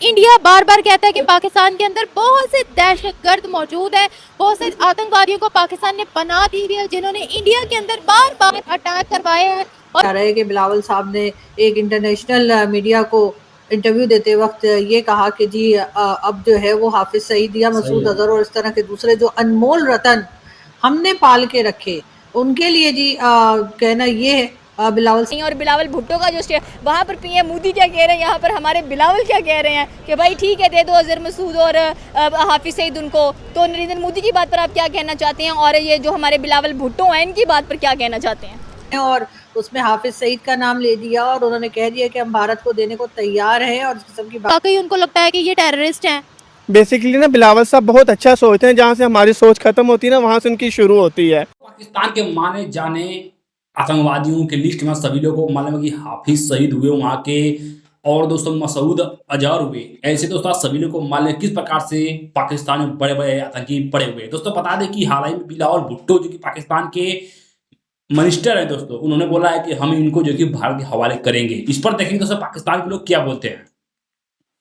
India बार बार कहता है कि पाकिस्तान के अंदर बहुत से दहशतगर्द मौजूद है, बहुत से आतंकवादियों को पाकिस्तान ने पनाह दी हुई है, जिन्होंने इंडिया के अंदर बार बार अटैक करवाए हैं। और कह रहे हैं कि बिलावल साहब ने एक इंटरनेशनल मीडिया को इंटरव्यू देते वक्त ये कहा कि जी अब जो है वो हाफिज सईद या मसूद अजहर और इस तरह के दूसरे जो अनमोल रतन हमने पाल के रखे, उनके लिए जी कहना ये है बिलावल और बिलावल भुट्टो का जो वहाँ पर पीएम मोदी क्या कह रहे हैं, यहाँ पर हमारे बिलावल क्या कह रहे हैं कि भाई ठीक है दे दो अजहर मसूद और हाफिज सईद उनको। तो नरेंद्र मोदी की बात पर आप क्या कहना चाहते हैं और ये जो हमारे बिलावल भुट्टो हैं इनकी बात पर क्या कहना चाहते हैं? और उसमें हाफिज सईद का नाम ले दिया और उन्होंने कह दिया कि हम भारत को देने को तैयार हैं और इस किस्म की बात। वाकई उनको लगता है कि ये टेररिस्ट हैं। बेसिकली ना बिलावल साहब बहुत अच्छा सोचते हैं, जहाँ से हमारी सोच खत्म होती है ना वहाँ से उनकी शुरू होती है। पाकिस्तान के माने जाने आतंकवादियों के लिस्ट में सभी लोगों को मालूम है कि हाफिज सईद हुए वहाँ के, और दोस्तों मसूद अजहर हुए। ऐसे दोस्तों सभी लोगों को मालूम है किस प्रकार से पाकिस्तान में बड़े बड़े आतंकी पड़े हुए। दोस्तों बता दें कि हाल ही में बिलावल भुट्टो जो कि पाकिस्तान के मिनिस्टर है दोस्तों, उन्होंने बोला है कि हम इनको जो कि भारत के हवाले करेंगे। इस पर देखेंगे दोस्तों पाकिस्तान के लोग क्या बोलते हैं।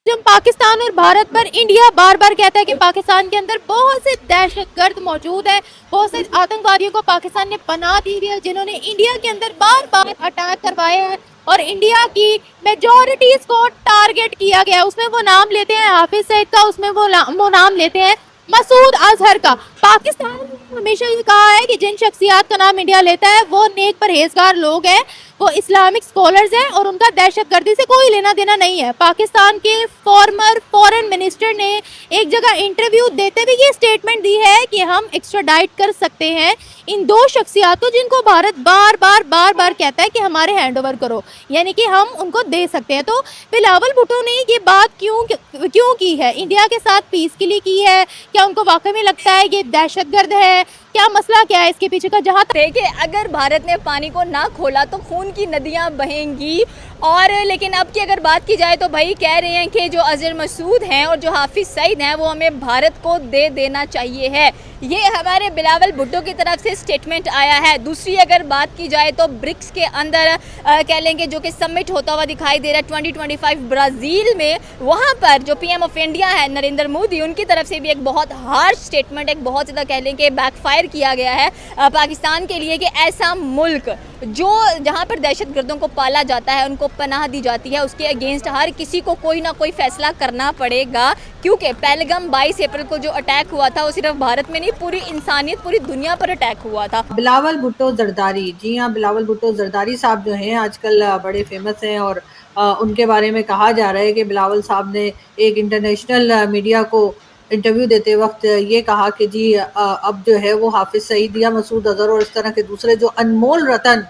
जब पाकिस्तान और भारत पर इंडिया बार बार कहता है कि पाकिस्तान के अंदर बहुत से दहशतगर्द मौजूद है, बहुत से आतंकवादियों को पाकिस्तान ने पनाह दी हुई है, जिन्होंने इंडिया के अंदर बार बार अटैक करवाए हैं और इंडिया की मेजॉरिटीज को टारगेट किया गया। उसमें वो नाम लेते हैं हाफिज सईद का, उसमें वो नाम लेते हैं मसूद अजहर का। पाकिस्तान ने हमेशा ये कहा है कि जिन शख्सियात का नाम इंडिया लेता है वो नेक परहेजगार लोग हैं, वो इस्लामिक स्कॉलर्स हैं और उनका दहशतगर्दी से कोई लेना देना नहीं है। पाकिस्तान के फॉर्मर फॉरेन मिनिस्टर ने एक जगह इंटरव्यू देते हुए ये स्टेटमेंट दी है कि हम एक्स्ट्राडाइट कर सकते हैं इन दो शख्सियात को जिनको भारत बार बार कहता है कि हमारे हैंड ओवर करो, यानी कि हम उनको दे सकते हैं। तो बिलावल भुट्टो ने ये बात क्यों की है? इंडिया के साथ पीस के लिए की है? क्या उनको वाकई में लगता है ये दहशतगर्द है? क्या मसला क्या है इसके पीछे का? जहाँ देखिए अगर भारत ने पानी को ना खोला तो खून की नदियां बहेंगी। और लेकिन अब की अगर बात की जाए तो भाई कह रहे हैं कि जो अजहर मसूद हैं और जो हाफिज सईद हैं वो हमें भारत को दे देना चाहिए है। ये हमारे बिलावल भुट्टो की तरफ से स्टेटमेंट आया है। दूसरी अगर बात की जाए तो ब्रिक्स के अंदर कह लेंगे जो कि समिट होता हुआ दिखाई दे रहा है 2025 ब्राज़ील में, वहाँ पर जो पीएम ऑफ इंडिया है नरेंद्र मोदी, उनकी तरफ से भी एक बहुत हार्श स्टेटमेंट, एक बहुत ज़्यादा कह लें कि बैकफायर किया गया है पाकिस्तान के लिए कि ऐसा मुल्क जो जहाँ पर दहशतगर्दों को पाला जाता है, उनको पनाह दी जाती है, उसके अगेंस्ट हर किसी को कोई ना कोई फैसला करना पड़ेगा। क्योंकि पहलगाम 22 अप्रैल को जो अटैक हुआ था वो सिर्फ भारत में नहीं पूरी इंसानियत, पूरी दुनिया पर अटैक हुआ था। बिलावल भुट्टो जरदारी, जी हाँ, बिलावल भुट्टो जरदारी साहब जो हैं आजकल बड़े फेमस हैं और उनके बारे में कहा जा रहा है कि बिलावल साहब ने एक इंटरनेशनल मीडिया को इंटरव्यू देते वक्त ये कहा कि जी अब जो है वो हाफिज सईद या मसूद अजहर और इस तरह के दूसरे जो अनमोल रतन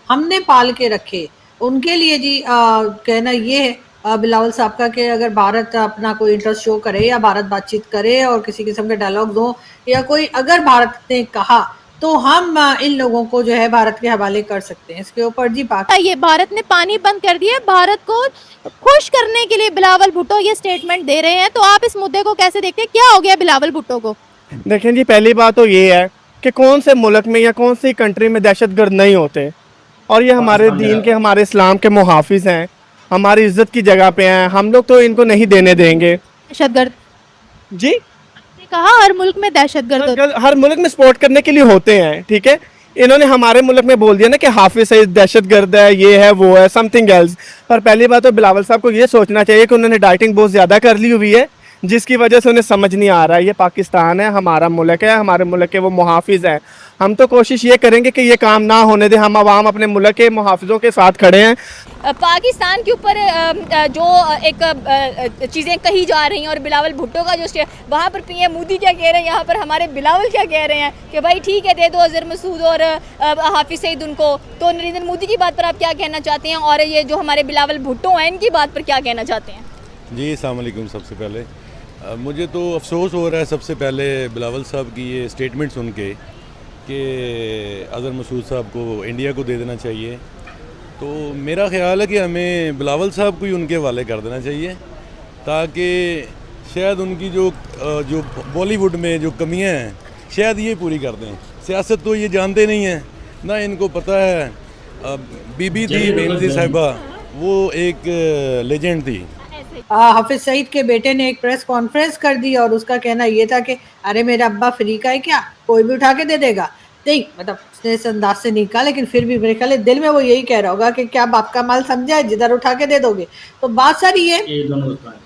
हमने पाल के रखे, उनके लिए जी कहना ये है बिलावल साहब का कि अगर भारत अपना कोई इंटरेस्ट शो करे या भारत बातचीत करे और किसी किस्म के डायलॉग्स हो या कोई अगर भारत ने कहा तो हम इन लोगों को जो है भारत के हवाले कर सकते हैं। इसके ऊपर जी ये भारत ने पानी बंद कर दिया, भारत को खुश करने के लिए बिलावल भुट्टो ये स्टेटमेंट दे रहे हैं। तो आप इस मुद्दे को कैसे देखते हैं? क्या हो गया बिलावल भुट्टो को? देखें जी, पहली बात तो ये है कि कौन से मुल्क में या कौन सी कंट्री में दहशतगर्द नहीं होते, और ये हमारे दीन के, हमारे इस्लाम के मुहाफिज हैं, हमारी इज्जत की जगह पे हैं। हम लोग तो इनको नहीं देने देंगे। दहशतगर्द जी कहा हर मुल्क में दहशतगर्द हर मुल्क में सपोर्ट करने के लिए होते हैं, ठीक है। इन्होंने हमारे मुल्क में बोल दिया ना कि हाफिज सईद दहशतगर्द है, ये है वो है, समथिंग एल्स। पर पहली बात तो बिलावल साहब को ये सोचना चाहिए कि उन्होंने डाइटिंग बहुत ज़्यादा कर ली हुई है, जिसकी वजह से उन्हें समझ नहीं आ रहा है ये पाकिस्तान है, हमारा मुल्क है, हमारे मुल्क के वो मुहाफिज हैं। हम तो कोशिश ये करेंगे कि ये काम ना होने दें। हम आवाम अपने मुल्क के मुहाफिजों के साथ खड़े हैं। पाकिस्तान के ऊपर जो एक चीज़ें कही जा रही हैं और बिलावल भुट्टो का जो वहाँ पर पीएम मोदी क्या कह रहे हैं, यहाँ पर हमारे बिलावल क्या कह रहे हैं कि भाई ठीक है दे दो अजहर मसूद और हाफिज सईद उनको। तो नरेंद्र मोदी की बात पर आप क्या कहना चाहते हैं और ये जो हमारे बिलावल भुट्टो हैं इनकी बात पर क्या कहना चाहते हैं? जी अस्सलाम वालेकुम। सबसे पहले मुझे तो अफसोस हो रहा है सबसे पहले बिलावल साहब की ये स्टेटमेंट सुन के कि अजहर मसूद साहब को इंडिया को दे देना चाहिए। तो मेरा ख्याल है कि हमें बिलावल साहब को ही उनके हवाले कर देना चाहिए, ताकि शायद उनकी जो बॉलीवुड में जो कमियां हैं शायद ये पूरी कर दें। सियासत तो ये जानते नहीं हैं ना, इनको पता है बीबी थी बेनज़ीर साहिबा, वो एक लेजेंड थी, हाफिज सईद के बेटे ने एक प्रेस कॉन्फ्रेंस कर दी और उसका कहना ये था कि अरे मेरा अब्बा फ्री का है क्या, कोई भी उठा के दे देगा। नहीं मतलब उसने इस अंदाज से नहीं कहा, लेकिन फिर भी मेरे ख्याल है दिल में वो यही कह रहा होगा कि क्या बाप का माल समझा है, जिधर उठा के दे दोगे। तो बात सारी ये ये दोनों दोस्तों हैं।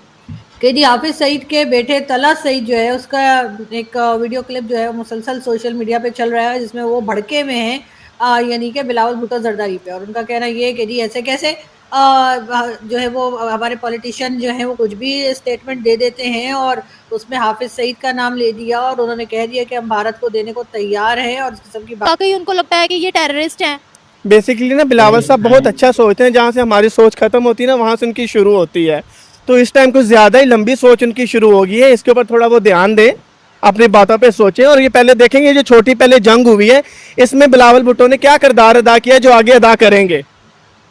कि जी हाफिज सईद के बेटे तला सईद जो है उसका एक वीडियो क्लिप जो है वो मुसलसल सोशल मीडिया पे चल रहा है, जिसमें वो भड़के में हैं यानी कि बिलावल भुट्टो जरदारी पे। और उनका कहना ये है कि जी ऐसे कैसे जो है वो हमारे पॉलिटिशियन जो है वो कुछ भी स्टेटमेंट दे देते हैं, और उसमें हाफिज सईद का नाम ले दिया और उन्होंने कह दिया कि हम भारत को देने को तैयार हैं और इस किस्म की बात। वाकई उनको लगता है कि ये टेररिस्ट हैं। बेसिकली ना बिलावल साहब बहुत अच्छा सोचते हैं, जहाँ से हमारी सोच खत्म होती है ना वहाँ से उनकी शुरू होती है। तो इस टाइम कुछ ज़्यादा ही लंबी सोच उनकी शुरू हो गई है, इसके ऊपर थोड़ा वो ध्यान दें, अपनी बातों पे सोचें। और ये पहले देखेंगे जो छोटी पहले जंग हुई है इसमें बिलावल भुट्टो ने क्या किरदार अदा किया है जो आगे अदा करेंगे।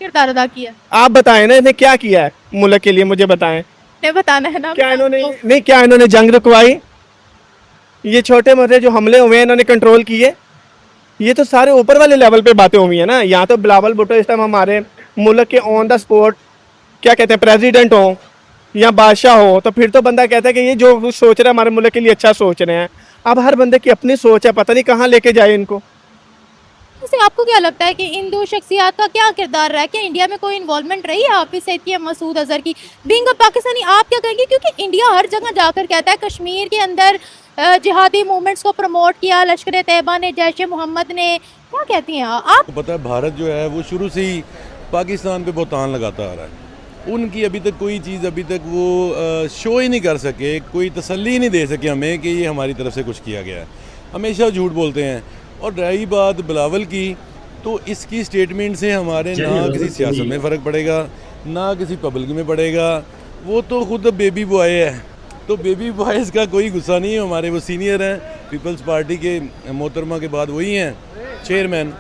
किरदार अदा किया, आप बताएं ना इन्हें क्या किया है मुल्क के लिए, मुझे बताएं। नहीं बताना है ना। क्या इन्होंने नहीं, क्या इन्होंने जंग रुकवाई? ये छोटे मोटे जो हमले हुए हैं इन्होंने कंट्रोल किए। ये तो सारे ऊपर वाले लेवल पे बातें हुई है ना। यहाँ तो बिलावल भुट्टो इस टाइम हमारे मुल्क के ऑन द स्पॉट क्या कहते हैं प्रेसिडेंट हो या बादशाह हो, तो फिर तो बंदा कहता है कि ये जो कुछ सोच रहे हैं हमारे मुल्क के लिए अच्छा सोच रहे हैं। अब हर बंदे की अपनी सोच है, पता नहीं कहाँ लेके जाए इनको। वैसे आपको क्या लगता है कि इन दो शख्सियात का क्या किरदार रहा है? क्या इंडिया में कोई इन्वॉल्वमेंट रही है हाफिज सईद की या मसूद अजहर की? बीइंग अ पाकिस्तानी आप क्या कहेंगे, क्योंकि इंडिया हर जगह जाकर कहता है कश्मीर के अंदर जिहादी मूवमेंट्स को प्रमोट किया, लश्कर तैयबा ने, जैश मोहम्मद ने, क्या कहती हैं आप? तो पता है भारत जो है वो शुरू से ही पाकिस्तान पे बहुतान लगाता आ रहा है। उनकी अभी तक कोई चीज़ अभी तक वो शो ही नहीं कर सके, कोई तसल्ली नहीं दे सके हमें कि ये हमारी तरफ से कुछ किया गया है। हमेशा झूठ बोलते हैं। और रही बात बिलावल की, तो इसकी स्टेटमेंट से हमारे ना किसी सियासत में फ़र्क पड़ेगा ना किसी पब्लिक में पड़ेगा। वो तो खुद बेबी बॉय है, तो बेबी बॉयज़ का कोई गुस्सा नहीं है। हमारे वो सीनियर हैं पीपल्स पार्टी के, मोहतरमा के बाद वही हैं चेयरमैन,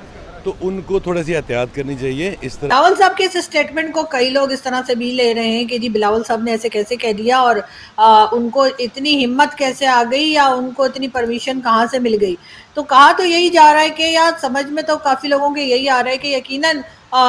तो उनको थोड़ा सी एहतियात करनी चाहिए। इस तरह बिलावल साहब के इस स्टेटमेंट को कई लोग इस तरह से भी ले रहे हैं कि जी बिलावल साहब ने ऐसे कैसे कह दिया, और उनको इतनी हिम्मत कैसे आ गई या उनको इतनी परमिशन कहाँ से मिल गई। तो कहा तो यही जा रहा है कि यार समझ में तो काफ़ी लोगों के यही आ रहा है कि यकीनन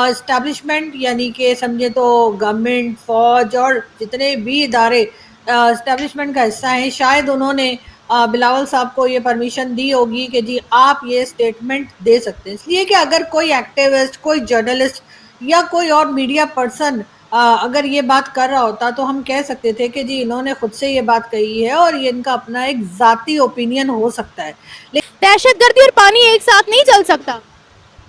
इस्टेब्लिशमेंट यानी कि समझे तो गवर्नमेंट, फौज और जितने भी इदारे इस्टेब्लिशमेंट का हिस्सा हैं, शायद उन्होंने बिलावल साहब को ये परमिशन दी होगी कि जी आप ये स्टेटमेंट दे सकते हैं। इसलिए कि अगर कोई एक्टिविस्ट, कोई जर्नलिस्ट या कोई और मीडिया पर्सन अगर ये बात कर रहा होता तो हम कह सकते थे कि जी इन्होंने खुद से ये बात कही है और ये इनका अपना एक ज़ाती ओपिनियन हो सकता है। दहशतगर्दी और पानी एक साथ नहीं चल सकता।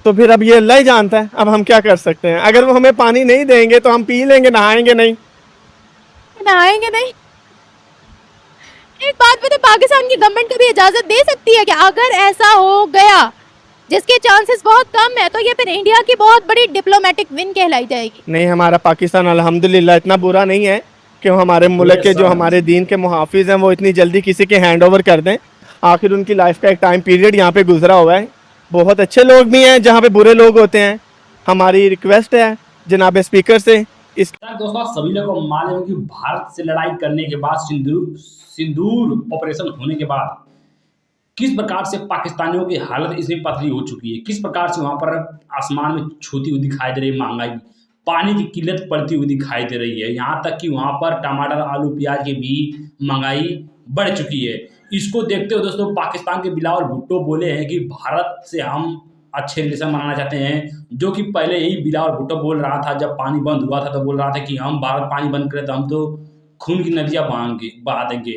तो फिर अब ये अल्लाह ही जानता है, अब हम क्या कर सकते हैं। अगर वो हमें पानी नहीं देंगे तो हम पी लेंगे, नहाएंगे नहीं। नहाएंगे नहीं। एक बात बता, पाकिस्तान की गवर्नमेंट कभी इजाजत दे सकती है कि अगर ऐसा हो गया, जिसके चांसेस बहुत कम है, तो ये फिर इंडिया की बहुत बड़ी डिप्लोमेटिक विन कहलाई जाएगी? नहीं, हमारा पाकिस्तान अल्हम्दुलिल्लाह इतना बुरा नहीं है कि वो हमारे मुल्क के जो हमारे दीन के मुहाफिज हैं वो इतनी जल्दी किसी के हैंड ओवर कर दें। आखिर उनकी लाइफ का एक टाइम पीरियड यहाँ पे गुजरा हुआ है। बहुत अच्छे लोग भी हैं जहाँ पे बुरे लोग होते हैं। हमारी रिक्वेस्ट है जनाब स्पीकर से इस दोस्तों सभी लोग को मालूम है कि भारत से लड़ाई करने के बाद सिंदूर ऑपरेशन होने के बाद किस प्रकार से पाकिस्तानियों की हालत इसमें पतली हो चुकी है, किस प्रकार से वहाँ पर आसमान में छूती हुई दिखाई दे रही है महंगाई, पानी की किल्लत पड़ती हुई दिखाई दे रही है। यहाँ तक कि वहाँ पर टमाटर, आलू, प्याज की भी महंगाई बढ़ चुकी है। इसको देखते हुए दोस्तों पाकिस्तान के बिलावल भुट्टो बोले हैं कि भारत से हम अच्छे रिलेशन बनाना चाहते हैं, जो कि पहले ही बिलावल भुट्टो बोल रहा था। जब पानी बंद हुआ था तो बोल रहा था कि हम भारत पानी बंद करें तो हम तो खून की नदियाँ बहा देंगे,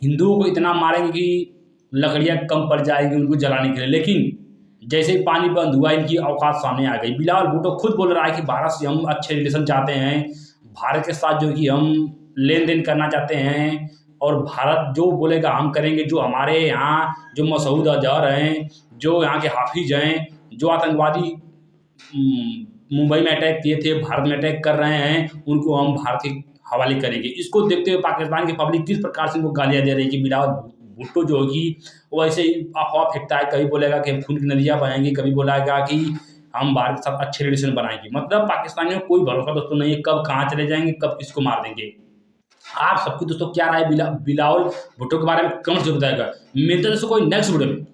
हिंदुओं को इतना मारेंगे कि लकड़ियाँ कम पड़ जाएगी उनको जलाने के लिए। लेकिन जैसे ही पानी बंद हुआ इनकी औकात सामने आ गई। बिलावल भुट्टो खुद बोल रहा है कि भारत से हम अच्छे रिलेशन चाहते हैं, भारत के साथ जो कि हम लेन देन करना चाहते हैं, और भारत जो बोलेगा हम करेंगे। जो हमारे यहाँ जो मसूद अजहर हैं, जो यहाँ के हाफिज हैं, जो आतंकवादी मुंबई में अटैक किए थे, भारत में अटैक कर रहे हैं, उनको हम भारत के हवाले करेंगे। इसको देखते हुए पाकिस्तान की पब्लिक किस प्रकार से उनको गालियाँ दे रही है कि बिलावल भुट्टो जो होगी वो ऐसे ही अफवाह फेंकता है। कभी बोलेगा कि हम खून की नदियाँ बहाएंगे, कभी बोलेगा कि हम भारत के साथ अच्छे रिलेशन बनाएंगे। मतलब पाकिस्तानियों को कोई भरोसा दोस्तों नहीं है, कब कहाँ चले जाएंगे, कब किसको मार देंगे। आप सबकी दोस्तों क्या राय बिलावल भुट्टो के बारे में कमेंट जरूर बताएगा। मिलते हैं दोस्तों कोई नेक्स्ट वीडियो में।